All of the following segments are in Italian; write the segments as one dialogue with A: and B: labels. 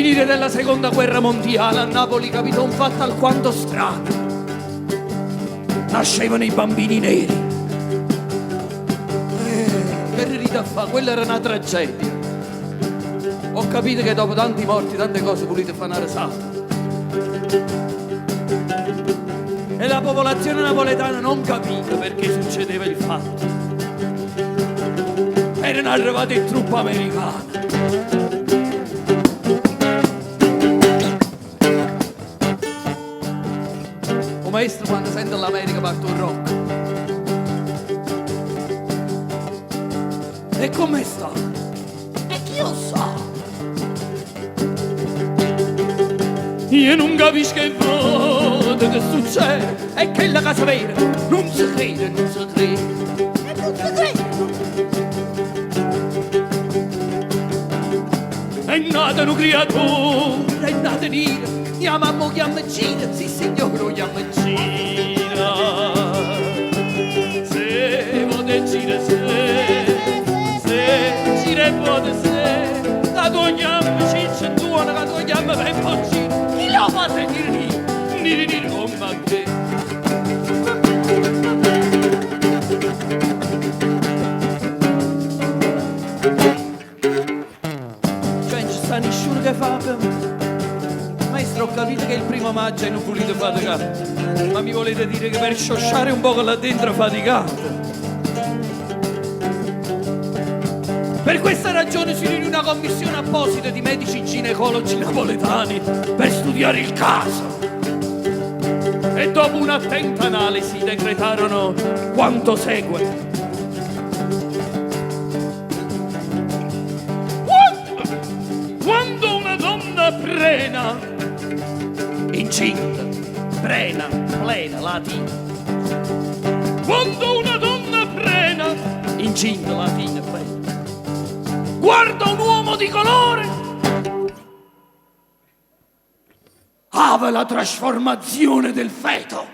A: finire della seconda guerra mondiale a Napoli capitò un fatto alquanto strano. Nascevano i bambini neri. Che ride a fa, quella era una tragedia. Ho capito che dopo tanti morti, tante cose volete fare una risata. E la popolazione napoletana non capiva perché succedeva il fatto. Erano arrivate le truppe americane. Un maestro quando sente l'America parte un rock. E come sta? E chi lo sa? Io non capisco che voto che succede. E che la casa vera non si crede, non si crede. E non si crede. È nata una creatura, è nata nera. Mia mamma chiama Gina, sì signore lo chiama Gina. Se vuole Gina, se Gina vuole se. La tua chiama Ciccia, tuona, la tua chiama Peppo Gina. Chi lo fa sentire niri come te? Cioè non ci sta nessuno che fa per me. Maestro, ho capito che il 1° maggio e non volete faticare, ma mi volete dire che per sciosciare un po' là dentro faticate? Per questa ragione si riunì una commissione apposita di medici ginecologi napoletani per studiare il caso. E dopo un'attenta analisi decretarono quanto segue. Quando una donna plena, incinta, plena, latina. Quando una donna plena, incinta, latina, plena, guarda un uomo di colore, aveva la trasformazione del feto.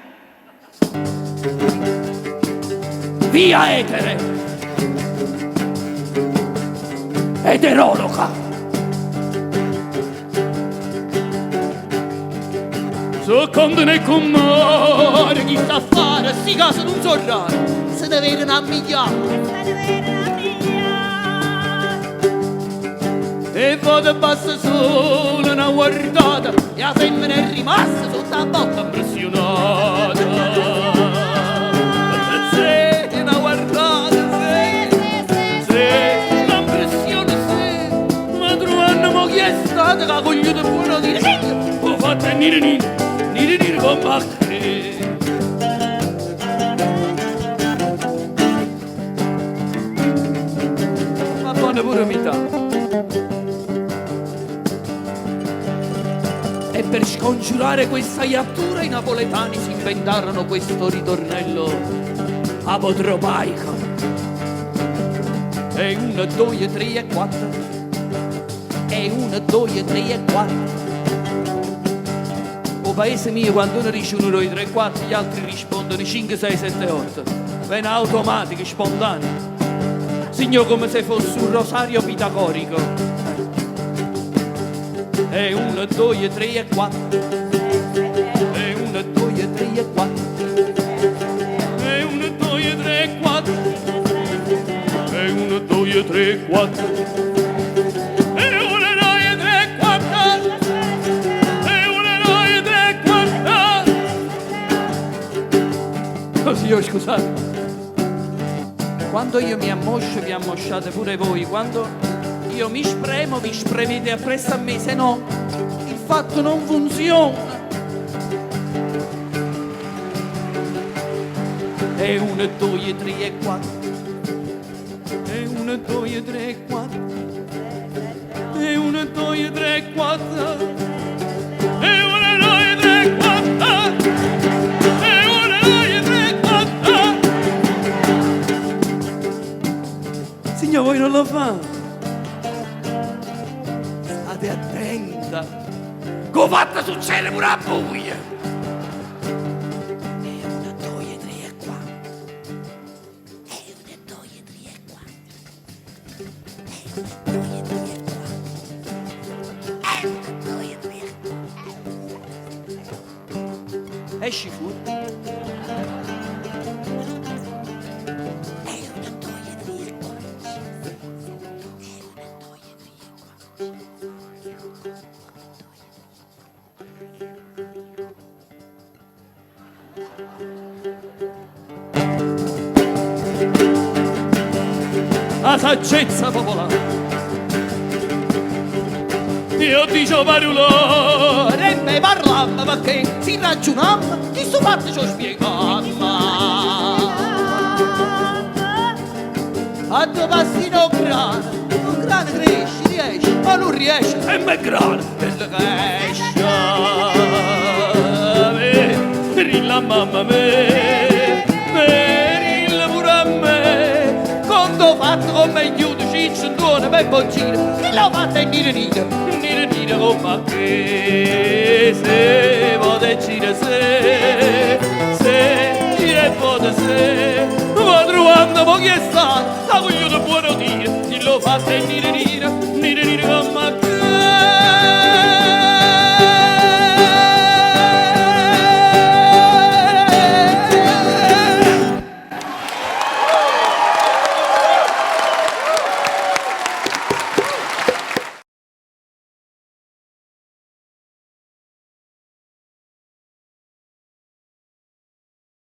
A: Via etere, eterologa. Secondo ne comare, chi sta a fare, sti casi non so rari, se deve avere una migliaia. E vado basta solo una guardata e la femmina è rimasta sotto la bocca impressionata. Se una guardata, se l'impressione se, ma trovando mo chi è stata che ha cogliuto buono dire ho fatto niri con bacche. Ma buona pure metà. E per scongiurare questa iattura i napoletani si inventarono questo ritornello apotropaico. E 1, 2, 3 e 4. E 1, 2, 3 e 4. O paese mio quando uno dice 1, 2, 3, 4 gli altri rispondono 5, 6, 7, 8. Viene automatico, spontaneo. Signor come se fosse un rosario pitagorico. E 1, 2, 3 e 4. E 1, 2, 3 e 4. E 1, 2, 3 e 4. E 1, 2, 3 e 4. E 1, 2, 3 e 4. E 1, 2, 3 e 4. Oh signor scusate. Quando io mi ammoscio vi ammosciate pure voi. Quando io mi spremo, vi spremete appresso a me, se no il fatto non funziona. E 1, 2, 3 e 4. E 1, 2, 3 e 4. E 1, 2, 3 e 4. E 1, 2, 3 e 4. E 1, 2, 3 e 4. Signor, voi non lo fate. State attenta, che fatta succede pure a buia. E 1, 2, 3 e 4. E 1, 2, 3 e 4. E 1, 2, 3 e 4. esci fuori. La saggezza popolare, io dicevo parole e me parlamma perché si ragionamma di sto parte ci ho spiegato. A tuo passino un grano cresce, riesce, ma non riesce, e me grano, e le cresce. Per la mamma me, per il pure a me, quando ho fatto come gli udici, ciccione, per boncino, chi l'ho fatta in nire come che, se vuoi dire se, dire vuoi se, ma trovando pochi è stato, la voglio buono dire, chi l'ho fatta in nire come che.